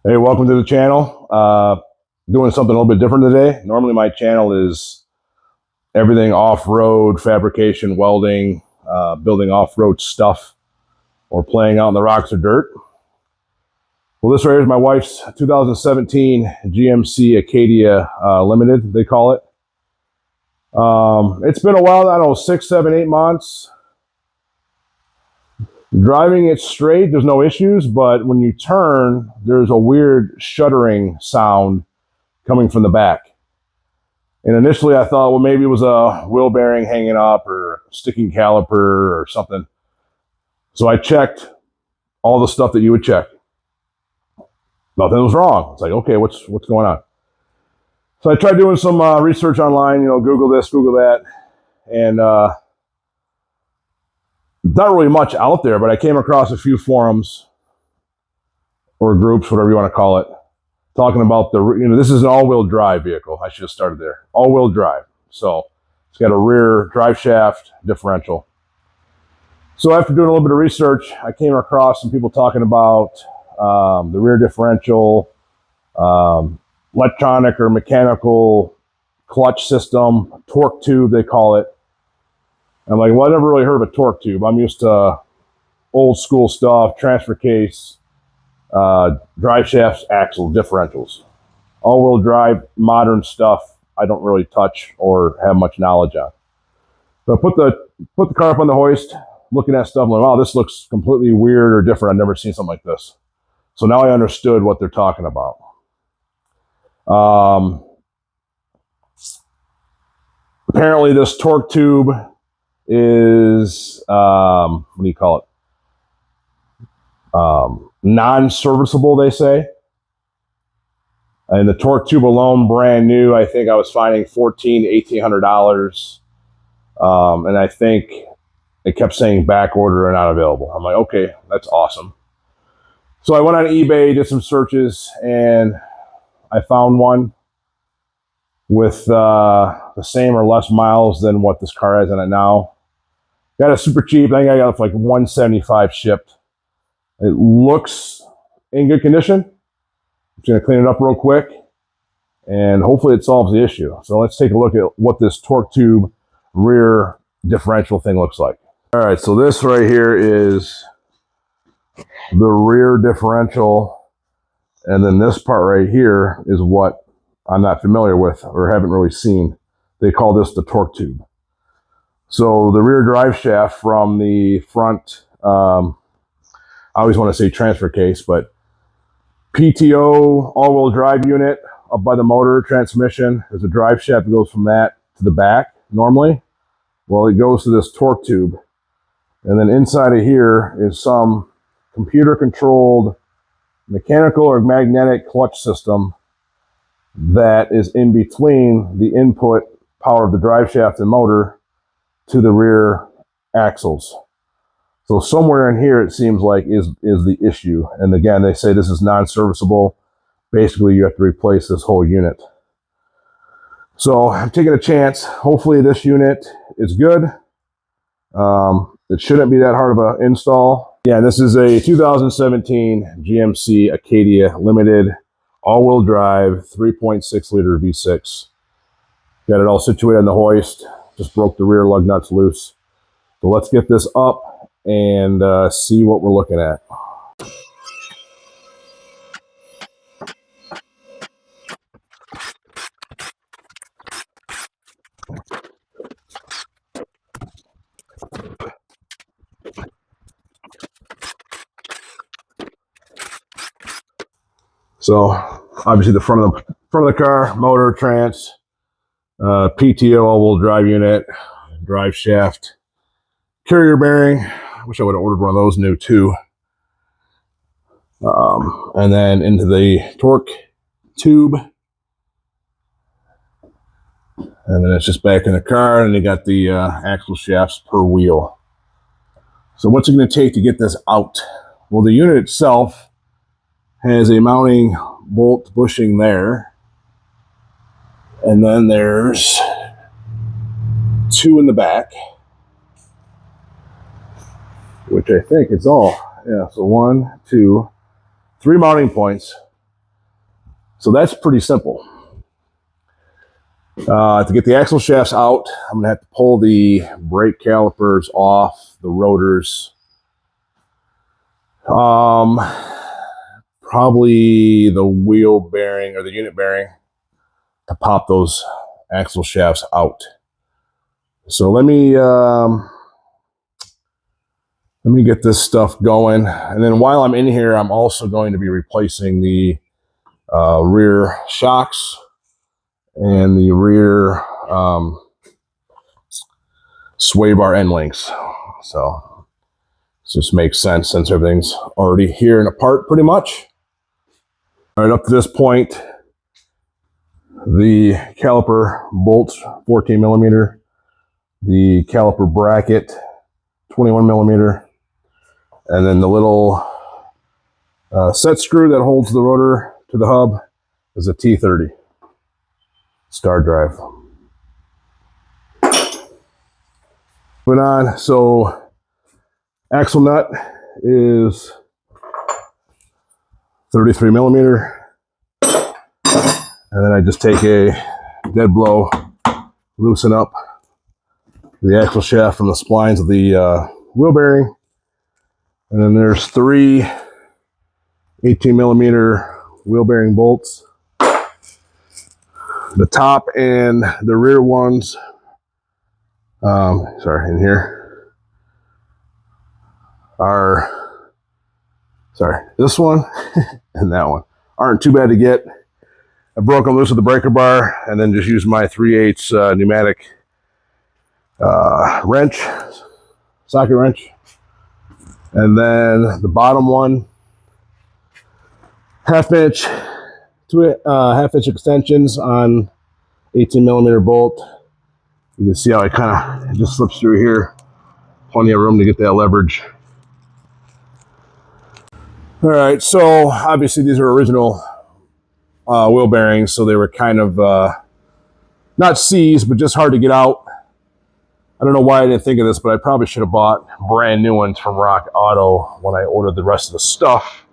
Hey, welcome to the channel. Doing something a little bit different today. Normally my channel is everything off-road, fabrication, welding, building off-road stuff, or playing out in the rocks or dirt. Well, this right here is my wife's 2017 GMC Acadia Limited, they call it. It's been a while, I don't know, 6, 7, 8 months. Driving it straight, there's no issues, but when you turn, there's a weird shuddering sound coming from the back. And initially I thought, well, maybe it was a wheel bearing hanging up or sticking caliper or something. So I checked all the stuff that you would check. Nothing was wrong. It's like, okay, what's going on? So I tried doing some research online, Google this, Google that, and not really much out there, but I came across a few forums or groups, whatever you want to call it, talking about this is an all-wheel drive vehicle. I should have started there. All-wheel drive. So it's got a rear drive shaft differential. So after doing a little bit of research, I came across some people talking about the rear differential, electronic or mechanical clutch system, torque tube, they call it. I'm like, well, I never really heard of a torque tube. I'm used to old school stuff, transfer case, drive shafts, axle, differentials. All-wheel drive, modern stuff, I don't really touch or have much knowledge on. So I put the car up on the hoist, looking at stuff, I'm like, wow, this looks completely weird or different. I've never seen something like this. So now I understood what they're talking about. Apparently this torque tube is, what do you call it? Non-serviceable, they say. And the torque tube alone, brand new, I think I was finding $1,400 to $1,800. And I think it kept saying back order or not available. I'm like, okay, that's awesome. So I went on eBay, did some searches, and I found one with the same or less miles than what this car has in it now. Got it super cheap. I think I got it for like $175 shipped. It looks in good condition. I'm just going to clean it up real quick, and hopefully it solves the issue. So let's take a look at what this torque tube rear differential thing looks like. All right, so this right here is the rear differential, and then this part right here is what I'm not familiar with or haven't really seen. They call this the torque tube. So the rear drive shaft from the front, I always want to say transfer case, but PTO all-wheel drive unit up by the motor transmission. There's a drive shaft that goes from that to the back normally. Well, it goes to this torque tube. And then inside of here is some computer-controlled mechanical or magnetic clutch system that is in between the input power of the drive shaft and motor to the rear axles. So somewhere in here, it seems like is the issue. And again, they say this is non-serviceable. Basically, you have to replace this whole unit. So I'm taking a chance. Hopefully this unit is good. It shouldn't be that hard of an install. Yeah, this is a 2017 GMC Acadia Limited all-wheel drive 3.6 liter V6. Got it all situated on the hoist. Just broke the rear lug nuts loose. So let's get this up and see what we're looking at. So obviously the front of the car, motor, trans, PTO all-wheel drive unit, drive shaft, carrier bearing. I wish I would have ordered one of those new too. And then into the torque tube. And then it's just back in the car, and you got the axle shafts per wheel. So what's it going to take to get this out? Well, the unit itself has a mounting bolt bushing there. And then there's 2 in the back, which I think it's all. Yeah, so 1, 2, 3 mounting points So that's pretty simple. To get the axle shafts out, I'm going to have to pull the brake calipers off the rotors. Probably the wheel bearing or the unit bearing to pop those axle shafts out. So let me get this stuff going, and then while I'm in here, I'm also going to be replacing the rear shocks and the rear sway bar end links. So this just makes sense since everything's already here and apart pretty much. All right, up to this point, the caliper bolts 14 millimeter, the caliper bracket 21 millimeter, and then the little set screw that holds the rotor to the hub is a T30 star drive. Put on, so axle nut is 33 millimeter, and then I just take a dead blow, loosen up the axle shaft from the splines of the wheel bearing, and then there's 3 18 millimeter wheel bearing bolts. The top and the rear ones, in here are, this one and that one aren't too bad to get. I broke them loose with the breaker bar and then just used my 3/8 pneumatic wrench, socket wrench. And then the bottom one, half-inch extensions on 18 millimeter bolt. You can see how it just slips through here. Plenty of room to get that leverage. All right, so obviously these are original wheel bearings, so they were kind of not seized, but just hard to get out. I don't know why I didn't think of this, but I probably should have bought brand new ones from Rock Auto when I ordered the rest of the stuff.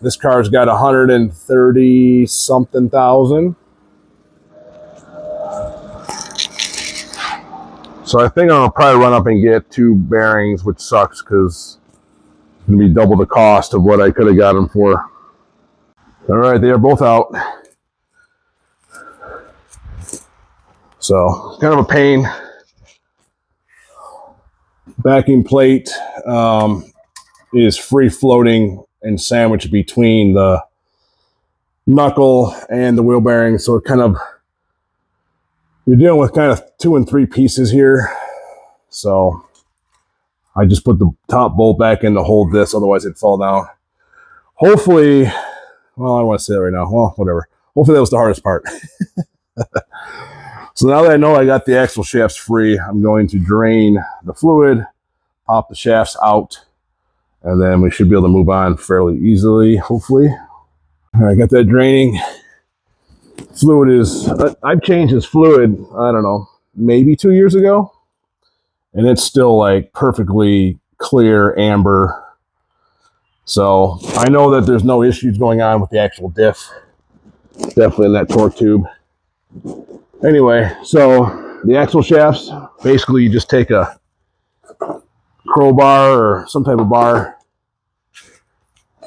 This car's got 130 something thousand. So I think I'll probably run up and get 2 bearings, which sucks because it's going to be double the cost of what I could have got them for. All right, they are both out. So kind of a pain. Backing plate is free floating and sandwiched between the knuckle and the wheel bearing. So it kind of, you're dealing with kind of 2 and 3 pieces here. So I just put the top bolt back in to hold this, otherwise it'd fall down. Hopefully, well, I don't want to say that right now. Well, whatever. Hopefully that was the hardest part. So now that I know I got the axle shafts free, I'm going to drain the fluid, pop the shafts out, and then we should be able to move on fairly easily, hopefully. All right, got that draining. Fluid is, I've changed this fluid, I don't know, maybe 2 years ago, and it's still like perfectly clear amber. So I know that there's no issues going on with the actual diff, definitely in that torque tube. Anyway, so the axle shafts, basically you just take a crowbar or some type of bar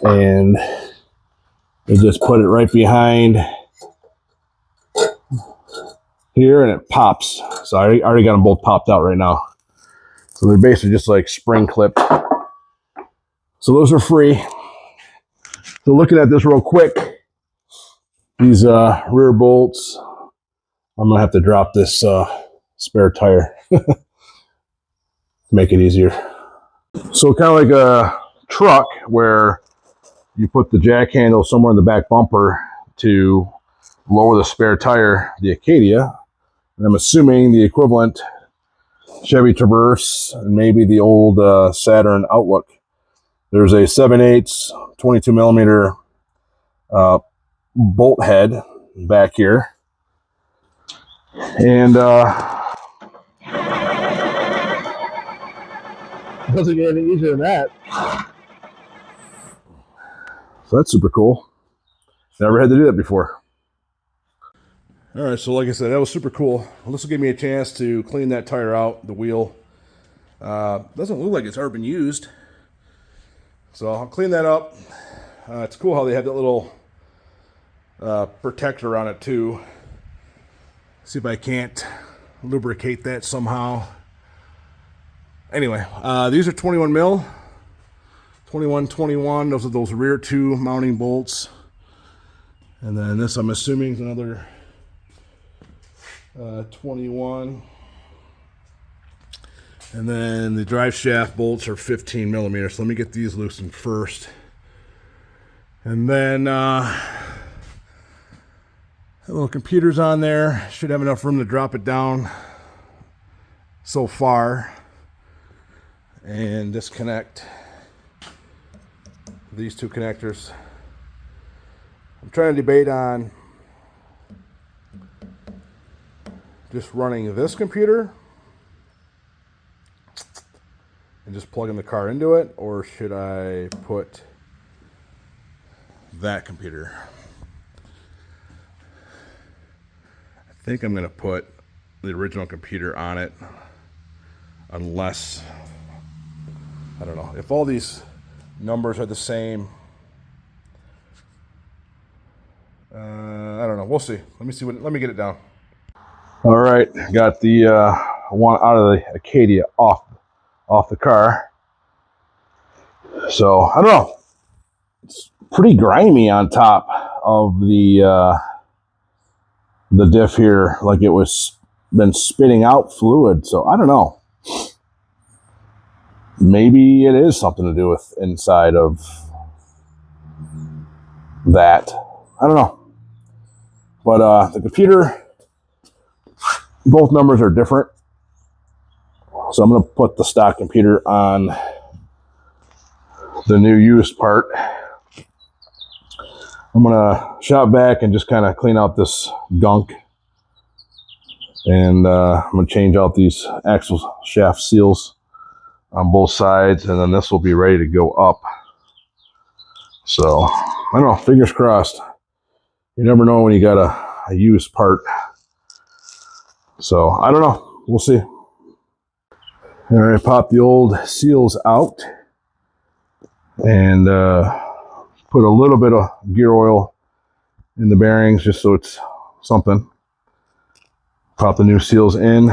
and you just put it right behind here and it pops. So I already got them both popped out right now. So they're basically just like spring clipped. So those are free. So looking at this real quick, these rear bolts, I'm gonna have to drop this spare tire to make it easier. So kind of like a truck where you put the jack handle somewhere in the back bumper to lower the spare tire, the Acadia, and I'm assuming the equivalent Chevy Traverse and maybe the old Saturn Outlook. There's a 7/8 22 millimeter bolt head back here. And it doesn't get any easier than that. So that's super cool. Never had to do that before. All right, so like I said, that was super cool. Well, this will give me a chance to clean that tire out, the wheel. Doesn't look like it's ever been used. So I'll clean that up. It's cool how they have that little protector on it too. See if I can't lubricate that somehow. Anyway, these are 21 mil. 21. Those are those rear two mounting bolts. And then this, I'm assuming, is another 21. And then the drive shaft bolts are 15 millimeters. So let me get these loosened first. And then the little computer's on there. Should have enough room to drop it down so far. And disconnect these two connectors. I'm trying to debate on just running this computer and just plugging the car into it, or should I put that computer? I think I'm going to put the original computer on it, unless, I don't know, if all these numbers are the same. I don't know. We'll see. Let me get it down. All right, got the one out of the Acadia off the car. So I don't know. It's pretty grimy on top of the diff here, like it was been spitting out fluid. So I don't know. Maybe it is something to do with inside of that. I don't know. But the computer, both numbers are different. So I'm going to put the stock computer on the new used part. I'm going to shop back and just kind of clean out this gunk. And I'm going to change out these axle shaft seals on both sides. And then this will be ready to go up. So, I don't know, fingers crossed. You never know when you got a used part. So, I don't know. We'll see. All right, pop the old seals out. And put a little bit of gear oil in the bearings just so it's something. Pop the new seals in.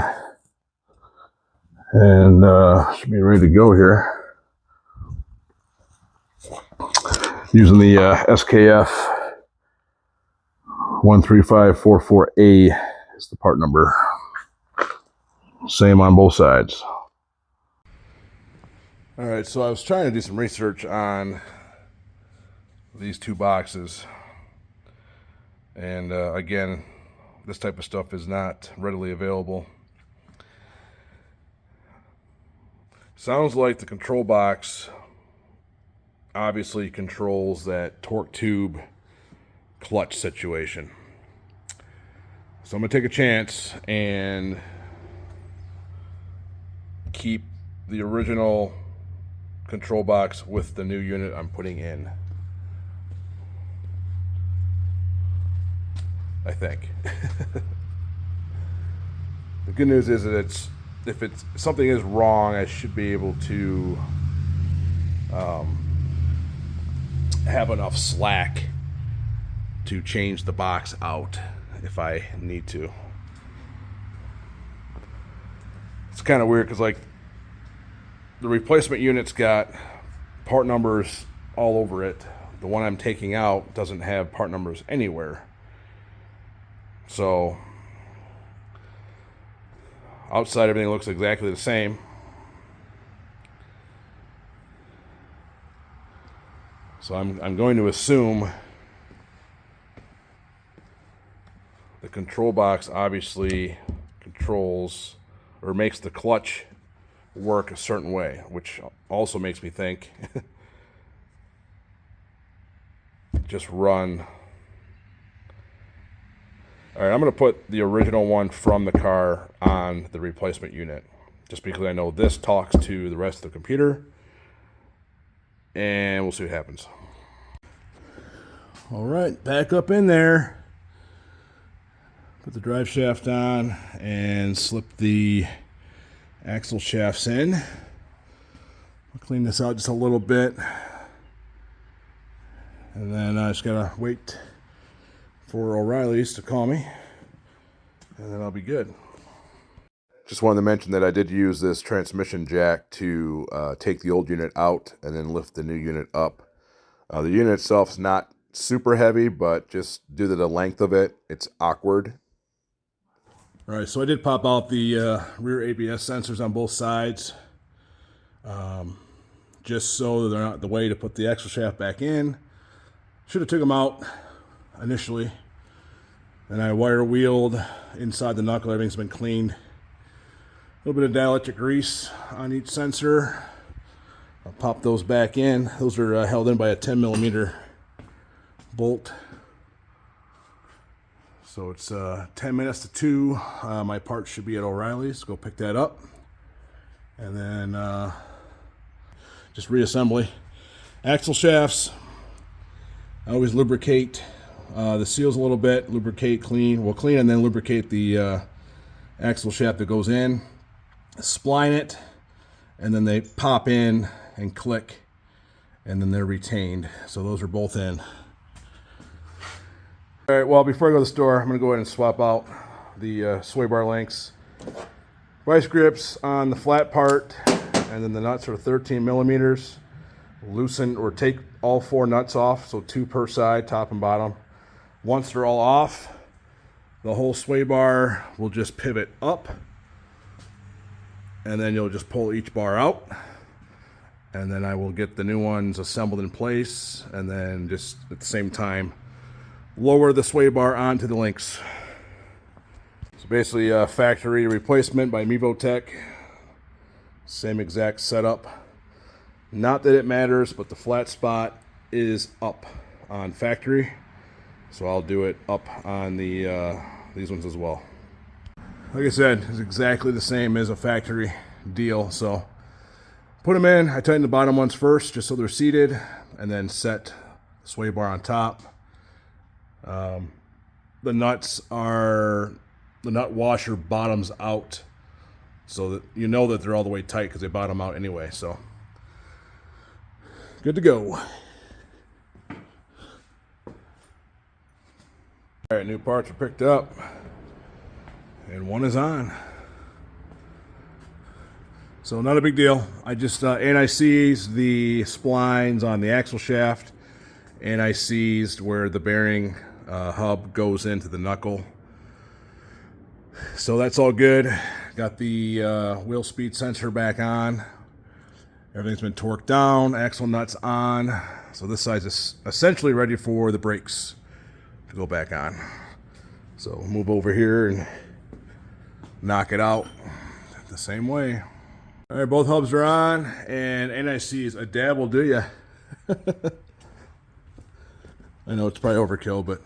And should be ready to go here. Using the SKF 13544A is the part number. Same on both sides. All right, so I was trying to do some research on these two boxes. And again, this type of stuff is not readily available. Sounds like the control box obviously controls that torque tube clutch situation. So I'm going to take a chance and keep the original control box with the new unit I'm putting in. I think. The good news is that if something is wrong, I should be able to have enough slack to change the box out if I need to. It's kind of weird because, like, the replacement unit's got part numbers all over it. The one I'm taking out doesn't have part numbers anywhere. So outside everything looks exactly the same. So I'm going to assume the control box obviously controls or makes the clutch work a certain way, which also makes me think just run. All right, I'm going to put the original one from the car on the replacement unit, just because I know this talks to the rest of the computer, and we'll see what happens. All right, back up in there. Put the drive shaft on and slip the axle shafts in. I'll clean this out just a little bit. And then I just gotta wait for O'Reilly's to call me, and then I'll be good. Just wanted to mention that I did use this transmission jack to take the old unit out and then lift the new unit up. The unit itself is not super heavy, but just due to the length of it, it's awkward. All right, so I did pop out the rear ABS sensors on both sides, just so that they're not the way to put the axle shaft back in. Should have took them out initially. And I wire wheeled inside the knuckle. Everything's been cleaned. A little bit of dielectric grease on each sensor. I'll pop those back in. Those are held in by a 10mm bolt. So it's 10 minutes to 2. My part should be at O'Reilly's. Go pick that up. And then just reassembly. Axle shafts. I always lubricate the seals a little bit. Lubricate, clean. Well, clean and then lubricate the axle shaft that goes in. Spline it. And then they pop in and click. And then they're retained. So those are both in. All right, well, before I go to the store, I'm going to go ahead and swap out the sway bar links. Vice grips on the flat part, and then the nuts are 13mm. Loosen or take all 4 nuts off, so 2 per side, top and bottom. Once they're all off, the whole sway bar will just pivot up, and then you'll just pull each bar out. And then I will get the new ones assembled in place, and then just at the same time, lower the sway bar onto the links. So basically a factory replacement by Mevotech. Same exact setup. Not that it matters, but the flat spot is up on factory. So I'll do it up on the these ones as well. Like I said, it's exactly the same as a factory deal. So put them in. I tighten the bottom ones first just so they're seated, and then set the sway bar on top. The nuts are, the nut washer bottoms out, so that you know that they're all the way tight because they bottom out anyway. So good to go. All right, new parts are picked up, and one is on. So not a big deal. I just anti-seized the splines on the axle shaft, anti-seized where the bearing hub goes into the knuckle. So that's all good. Got the wheel speed sensor back on. Everything's been torqued down. Axle nuts on. So this side is essentially ready for the brakes to go back on. So move over here and knock it out the same way. All right, both hubs are on, and anti-seize. A dab will do ya. I know it's probably overkill, but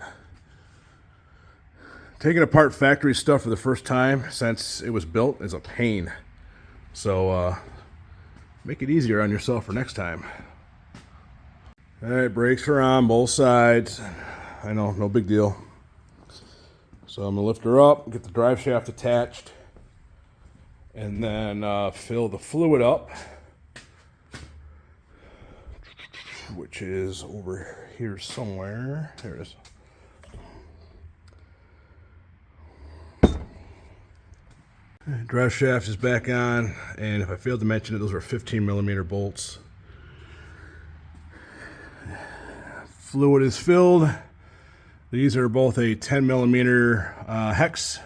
taking apart factory stuff for the first time since it was built is a pain. So make it easier on yourself for next time. All right, brakes are on both sides. I know, no big deal. So I'm gonna lift her up, get the drive shaft attached, and then fill the fluid up, which is over here somewhere. There it is. Drive shaft is back on, and if I failed to mention it, those are 15mm bolts. Fluid is filled. These are both a 10mm hex,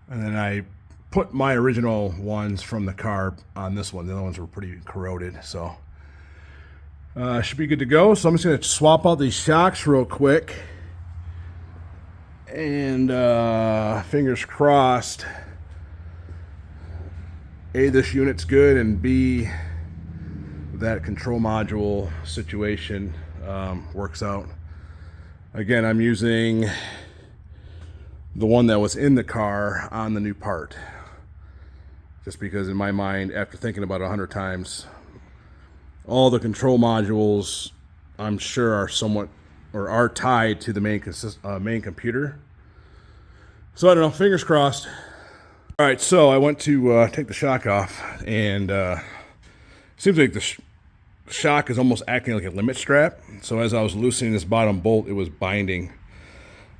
and then I put my original ones from the car on this one. The other ones were pretty corroded, so should be good to go. So I'm just going to swap out these shocks real quick, and fingers crossed, A, this unit's good, and B, that control module situation works out. Again, I'm using the one that was in the car on the new part, just because in my mind, after thinking about it 100 times, all the control modules I'm sure are somewhat or are tied to the main computer. So I don't know, fingers crossed. All right, so I went to take the shock off, and seems like the shock is almost acting like a limit strap. So as I was loosening this bottom bolt, it was binding.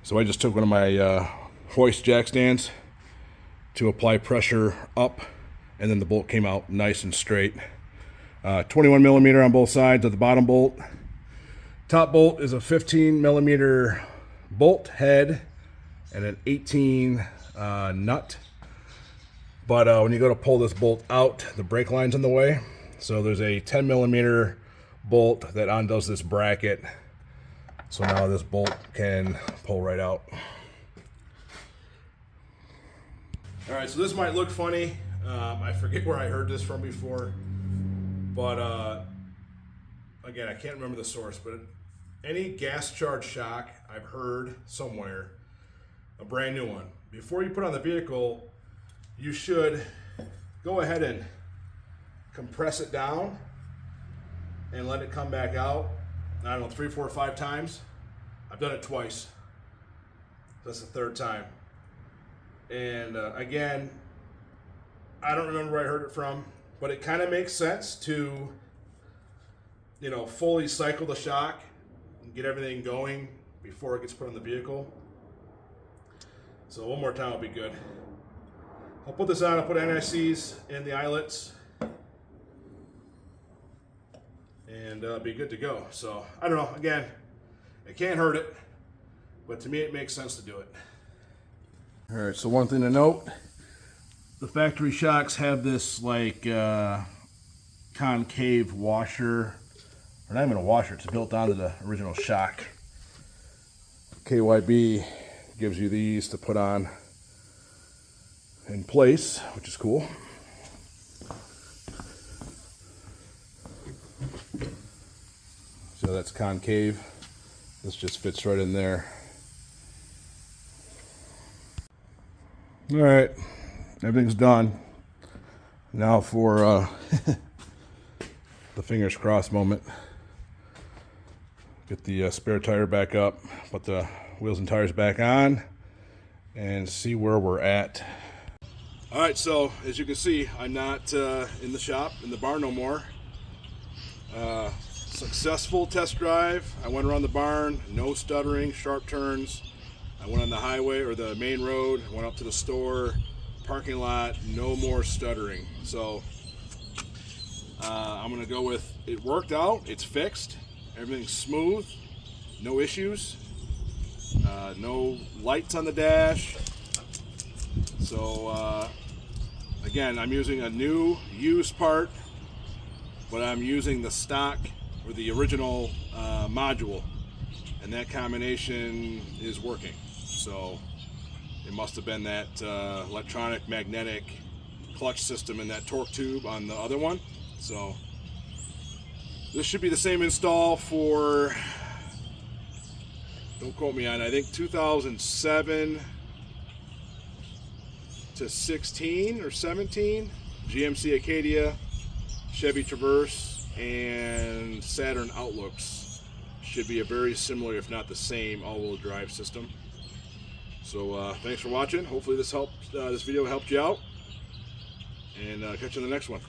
So I just took one of my hoist jack stands to apply pressure up, and then the bolt came out nice and straight. 21 millimeter on both sides of the bottom bolt. Top bolt is a 15 millimeter bolt head and an 18 nut. But when you go to pull this bolt out, the brake line's in the way. So there's a 10 millimeter bolt that undoes this bracket. So now this bolt can pull right out. All right, so this might look funny. I forget where I heard this from before. But again, I can't remember the source, but any gas charged shock I've heard somewhere, a brand new one, before you put on the vehicle, you should go ahead and compress it down and let it come back out. I don't know, 3, 4, 5 times. I've done it twice. That's the third time. And again, I don't remember where I heard it from, but it kind of makes sense to, you know, fully cycle the shock and get everything going before it gets put on the vehicle. So one more time will be good. I'll put this on, I'll put NICs in the eyelets, and be good to go. So I don't know, again, it can't hurt it, but to me it makes sense to do it. All right, so one thing to note, the factory shocks have this like concave washer, or not even a washer, it's built onto the original shock. KYB gives you these to put on in place, which is cool. So that's concave. This just fits right in there. All right, everything's done. Now for the fingers crossed moment. Get the spare tire back up, put the wheels and tires back on, and see where we're at. All right, so as you can see, I'm not in the shop, in the barn no more. Successful test drive. I went around the barn, no stuttering, sharp turns. I went on the highway or the main road, went up to the store, parking lot, no more stuttering. So I'm gonna go with it worked out, it's fixed, everything's smooth, no issues, no lights on the dash. So again, I'm using a new used part, but I'm using the stock or the original module, and that combination is working. So it must have been that electronic magnetic clutch system in that torque tube on the other one. So this should be the same install for, don't quote me on it, I think 2007 to 16 or 17, GMC Acadia, Chevy Traverse, and Saturn Outlooks should be a very similar, if not the same, all-wheel drive system. So thanks for watching. Hopefully this video helped you out, and catch you in the next one.